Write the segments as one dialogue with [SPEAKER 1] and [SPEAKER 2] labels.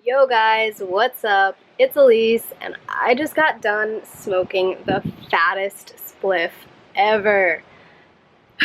[SPEAKER 1] Yo guys, what's up? It's Elise, and I just got done smoking the fattest spliff ever.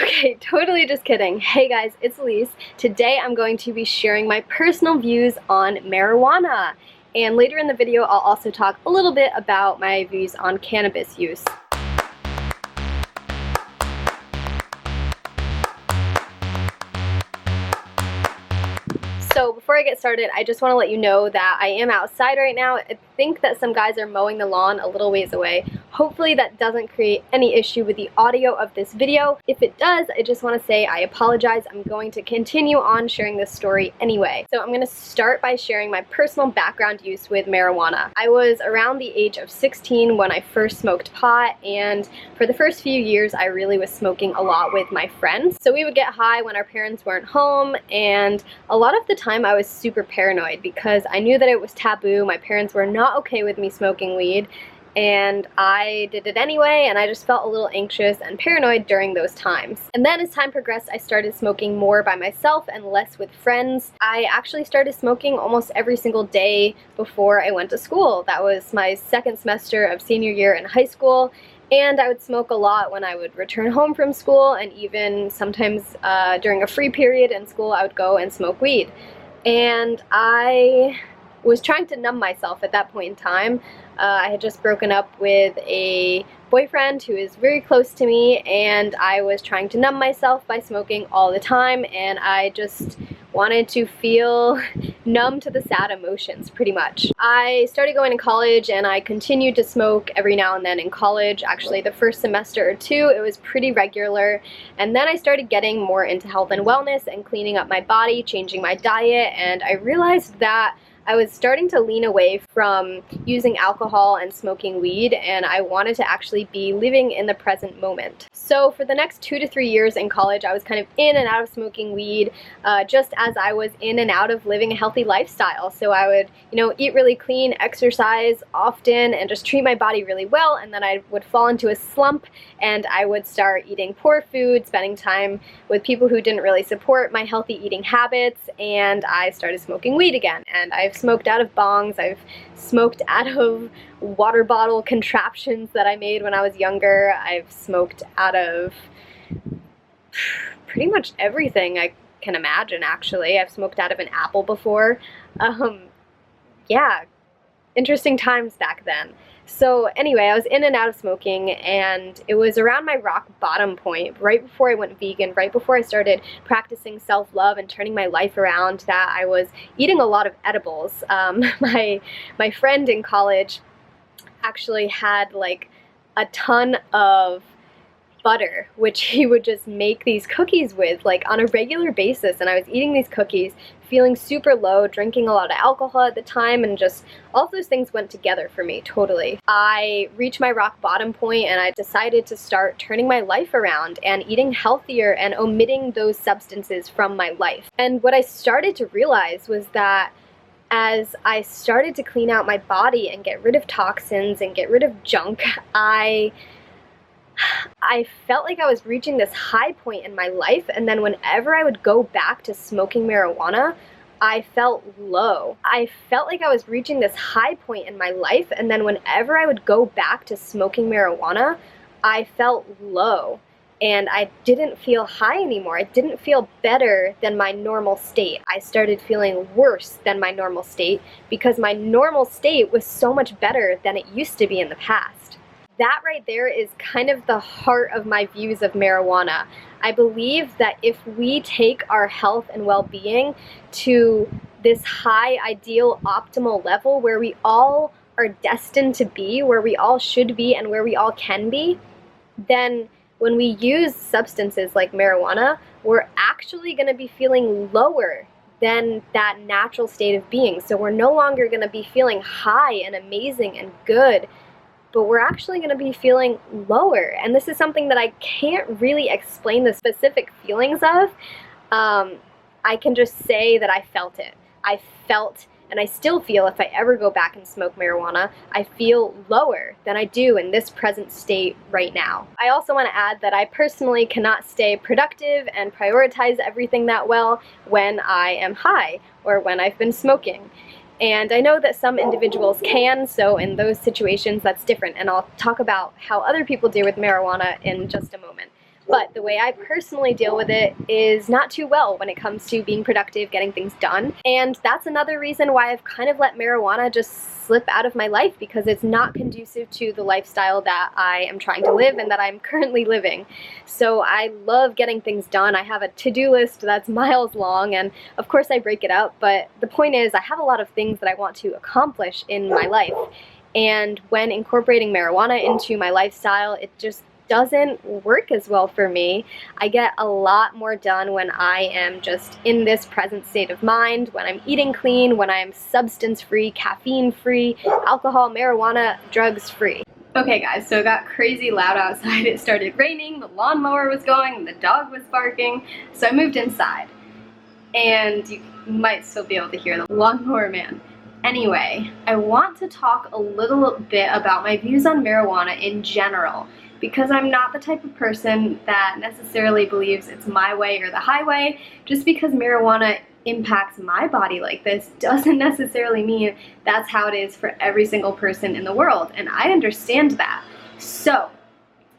[SPEAKER 1] Okay, totally just kidding. Hey guys, it's Elise. Today I'm going to be sharing my personal views on marijuana. And later in the video, I'll also talk a little bit about my views on cannabis use. So before I get started, I just want to let you know that I am outside right now. I think that some guys are mowing the lawn a little ways away. Hopefully that doesn't create any issue with the audio of this video. If it does, I just want to say I apologize. I'm going to continue on sharing this story anyway. So I'm going to start by sharing my personal background use with marijuana. I was around the age of 16 when I first smoked pot, and for the first few years I really was smoking a lot with my friends. So we would get high when our parents weren't home, and a lot of the time I was super paranoid because I knew that it was taboo. My parents were not okay with me smoking weed, and I did it anyway, and I just felt a little anxious and paranoid during those times. And then as time progressed, I started smoking more by myself and less with friends. I actually started smoking almost every single day before I went to school. That was my second semester of senior year in high school, and I would smoke a lot when I would return home from school, and even sometimes during a free period in school I would go and smoke weed. And I was trying to numb myself at that point in time. I had just broken up with a boyfriend who is very close to me, and I was trying to numb myself by smoking all the time, and I just wanted to feel numb to the sad emotions, pretty much. I started going to college, and I continued to smoke every now and then in college. Actually, the first semester or two, it was pretty regular, and then I started getting more into health and wellness and cleaning up my body, changing my diet, and I realized that I was starting to lean away from using alcohol and smoking weed, and I wanted to actually be living in the present moment. So for the next 2 to 3 years in college, I was kind of in and out of smoking weed, just as I was in and out of living a healthy lifestyle. So I would, eat really clean, exercise often, and just treat my body really well, and then I would fall into a slump, and I would start eating poor food, spending time with people who didn't really support my healthy eating habits, and I started smoking weed again. And I've smoked out of bongs, I've smoked out of water bottle contraptions that I made when I was younger, I've smoked out of pretty much everything I can imagine, actually. I've smoked out of an apple before. Yeah, interesting times back then. So anyway, I was in and out of smoking, and it was around my rock bottom point, right before I went vegan, right before I started practicing self-love and turning my life around, that I was eating a lot of edibles. My friend in college actually had like a ton of butter, which he would just make these cookies with like on a regular basis, and I was eating these cookies, feeling super low, drinking a lot of alcohol at the time, and just all of those things went together for me totally. I reached my rock bottom point, and I decided to start turning my life around and eating healthier and omitting those substances from my life. And what I started to realize was that as I started to clean out my body and get rid of toxins and get rid of junk, I felt like I was reaching this high point in my life, and then whenever I would go back to smoking marijuana, I felt low. I felt like I was reaching this high point in my life, and then whenever I would go back to smoking marijuana, I felt low, and I didn't feel high anymore. I didn't feel better than my normal state. I started feeling worse than my normal state because my normal state was so much better than it used to be in the past. That right there is kind of the heart of my views of marijuana. I believe that if we take our health and well-being to this high, ideal, optimal level where we all are destined to be, where we all should be, and where we all can be, then when we use substances like marijuana, we're actually going to be feeling lower than that natural state of being. So we're no longer going to be feeling high and amazing and good, but we're actually going to be feeling lower. And this is something that I can't really explain the specific feelings of. I can just say that I felt it. I felt, and I still feel, if I ever go back and smoke marijuana, I feel lower than I do in this present state right now. I also want to add that I personally cannot stay productive and prioritize everything that well when I am high or when I've been smoking. And I know that some individuals can, so in those situations that's different, and I'll talk about how other people deal with marijuana in just a moment. But the way I personally deal with it is not too well when it comes to being productive, getting things done. And that's another reason why I've kind of let marijuana just slip out of my life, because it's not conducive to the lifestyle that I am trying to live and that I'm currently living. So I love getting things done. I have a to-do list that's miles long, and of course I break it up, but the point is I have a lot of things that I want to accomplish in my life. And when incorporating marijuana into my lifestyle, it just doesn't work as well for me. I get a lot more done when I am just in this present state of mind, when I'm eating clean, when I'm substance-free, caffeine-free, alcohol, marijuana, drugs-free. Okay guys, so it got crazy loud outside. It started raining, the lawnmower was going, the dog was barking, so I moved inside. And you might still be able to hear the lawnmower man. Anyway, I want to talk a little bit about my views on marijuana in general, because I'm not the type of person that necessarily believes it's my way or the highway. Just because marijuana impacts my body like this doesn't necessarily mean that's how it is for every single person in the world, and I understand that. So,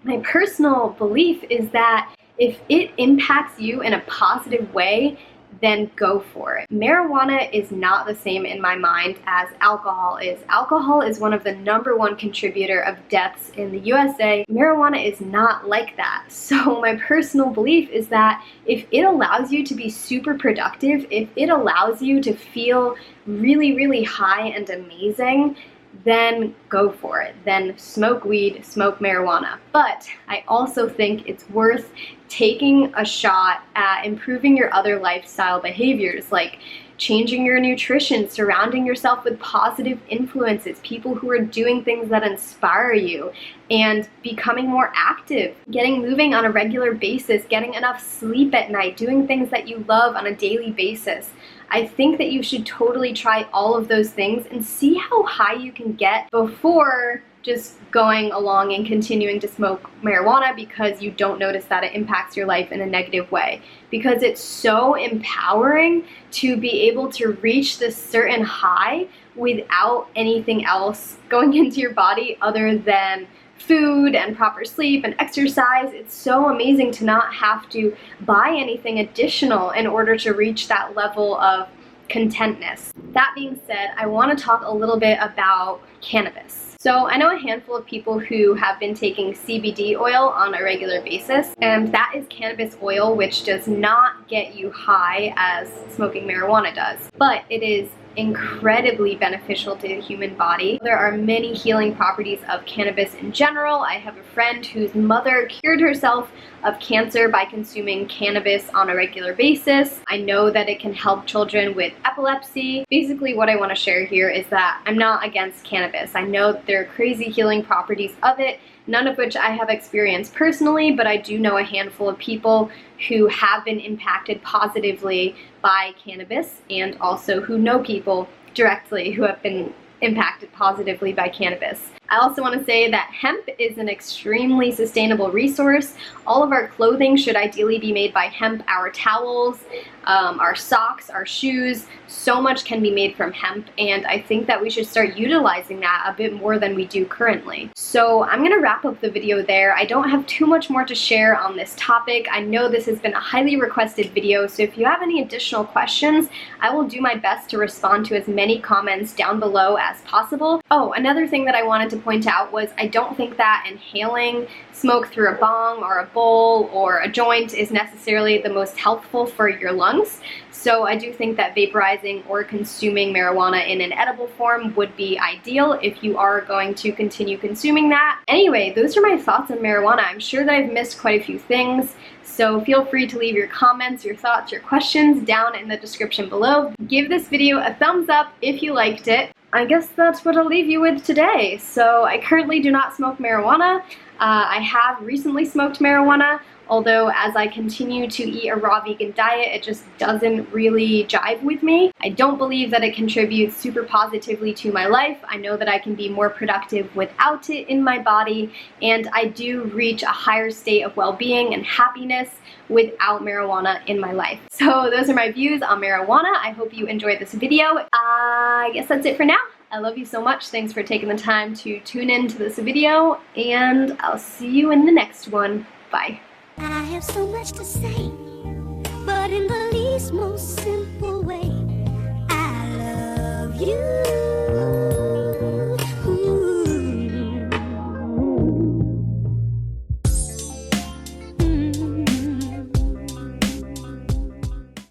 [SPEAKER 1] my personal belief is that if it impacts you in a positive way, then go for it. Marijuana is not the same in my mind as alcohol is. Alcohol is one of the #1 contributor of deaths in the USA. Marijuana is not like that. So my personal belief is that if it allows you to be super productive, if it allows you to feel really, really high and amazing, then go for it. Then smoke weed, smoke marijuana. But I also think it's worth taking a shot at improving your other lifestyle behaviors, like changing your nutrition, surrounding yourself with positive influences, people who are doing things that inspire you, and becoming more active, getting moving on a regular basis, getting enough sleep at night, doing things that you love on a daily basis. I think that you should totally try all of those things and see how high you can get before just going along and continuing to smoke marijuana because you don't notice that it impacts your life in a negative way. Because it's so empowering to be able to reach this certain high without anything else going into your body other than food and proper sleep and exercise. It's so amazing to not have to buy anything additional in order to reach that level of contentness. That being said, I want to talk a little bit about cannabis. So I know a handful of people who have been taking CBD oil on a regular basis, and that is cannabis oil, which does not get you high as smoking marijuana does, but it is incredibly beneficial to the human body. There are many healing properties of cannabis in general. I have a friend whose mother cured herself of cancer by consuming cannabis on a regular basis. I know that it can help children with epilepsy. Basically, what I want to share here is that I'm not against cannabis. I know that there are crazy healing properties of it, none of which I have experienced personally, but I do know a handful of people who have been impacted positively by cannabis, and also who know people directly who have been impacted positively by cannabis. I also want to say that hemp is an extremely sustainable resource. All of our clothing should ideally be made by hemp. Our towels, our socks, our shoes, so much can be made from hemp, and I think that we should start utilizing that a bit more than we do currently. So I'm going to wrap up the video there. I don't have too much more to share on this topic. I know this has been a highly requested video, so if you have any additional questions, I will do my best to respond to as many comments down below as possible. Oh, another thing that I wanted to point out was I don't think that inhaling smoke through a bong or a bowl or a joint is necessarily the most healthful for your lungs. So I do think that vaporizing or consuming marijuana in an edible form would be ideal if you are going to continue consuming that. Anyway, those are my thoughts on marijuana. I'm sure that I've missed quite a few things, so feel free to leave your comments, your thoughts, your questions down in the description below. Give this video a thumbs up if you liked it. I guess that's what I'll leave you with today. So I currently do not smoke marijuana. I have recently smoked marijuana although as I continue to eat a raw vegan diet, it just doesn't really jive with me. I don't believe that it contributes super positively to my life. I know that I can be more productive without it in my body, and I do reach a higher state of well-being and happiness without marijuana in my life. So those are my views on marijuana. I hope you enjoyed this video. I guess that's it for now. I love you so much. Thanks for taking the time to tune in to this video, and I'll see you in the next one. Bye.
[SPEAKER 2] I have so much to say, but in the least most simple way, I love you.